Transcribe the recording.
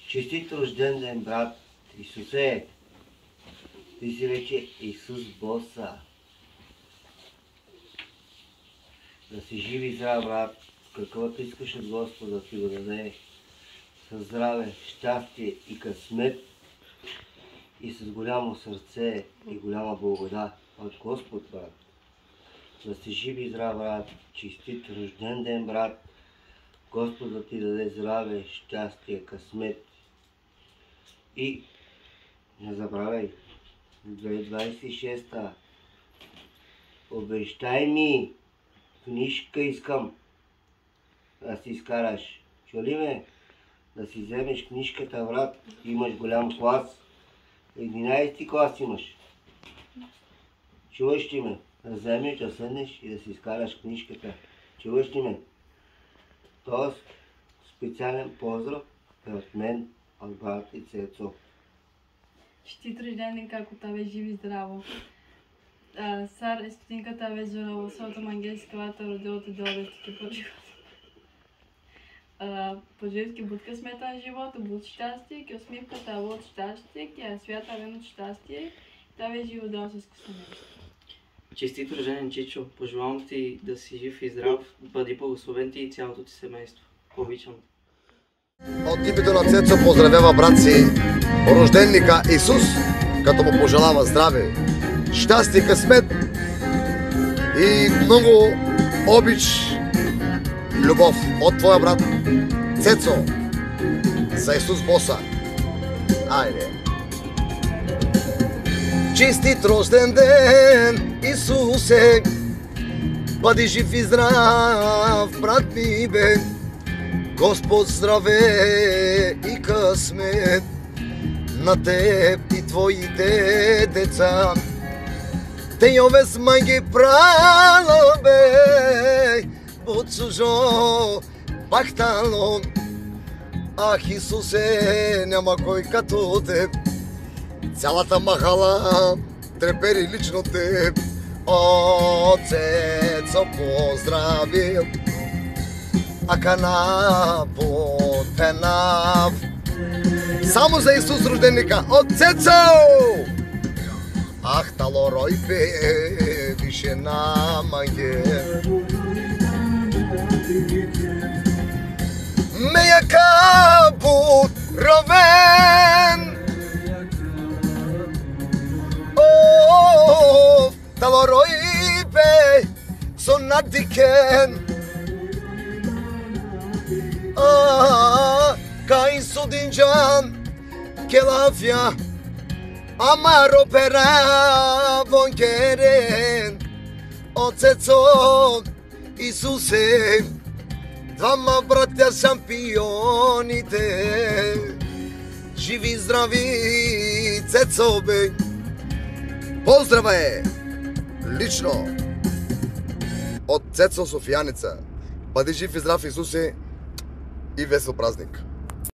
Честит рожден ден, брат Исусе! Ти си вече Исус Боса. Да си жив и здрав, брат, каквото искаш от Господа ти го даде, със здраве, щастие и късмет и с голямо сърце и голяма благодат от Господ, брат. Да си жив и здрав, брат, честит рожден ден, брат, Господ да ти даде здраве, щастие, късмет. И не забравяй, 2026-та, обещай ми, книжка искам да си изкараш. Чули ме? Да си вземеш книжката, брат, имаш голям клас. 11 клас имаш. Чуваш ли ме? Да вземеш, да седнеш и да си изкараш книжката. Чуваш ли ме? Тоест, специален поздрав е от мен, от брат и Цецо. Честит рожден ден, како тебе живи здраво. Сар е стотинка тебе здраво, своето мангельска вата родилото добрите по живота. Поживски будка сметан живот, буд щастие, ке усмивката от щастие, ке свята вен от щастие, тебе живо здраво с семейство. Честит рожден, Чичо, пожелавам ти да си жив и здрав, бъди благословен ти и цялото ти семейство. Обичам. От името на Цецо поздравява брат си рожденника Исус, като му пожелава здраве, щастие, късмет и много обич, любов от твоя брат Цецо за Исус Боса. Айде! Честит рожден ден, Исусе, бъди жив и здрав, брат ми бе, Господ здраве и късмет на теб и твоите деца. Те йовес майги прало бе, от чужо бахтало. Ах, Исусе, няма кой като теб. Цялата махала трепери лично теб. О, Цецо, поздрави, Акана Потенав. Само за Исус рожденника от Цецо! Ах, талорой пе, вишена манге. Мея капут ровен. О, талорой пе, сонадикен. Кай судинджан келафя амаро пера вонкерен. О Цецо, Исусе, двама братя шампионите, живи здрави, Цецо бе. Поздраве лично от Цецо Софияница. Бъди жив и здрав, Исусе, и весел празник!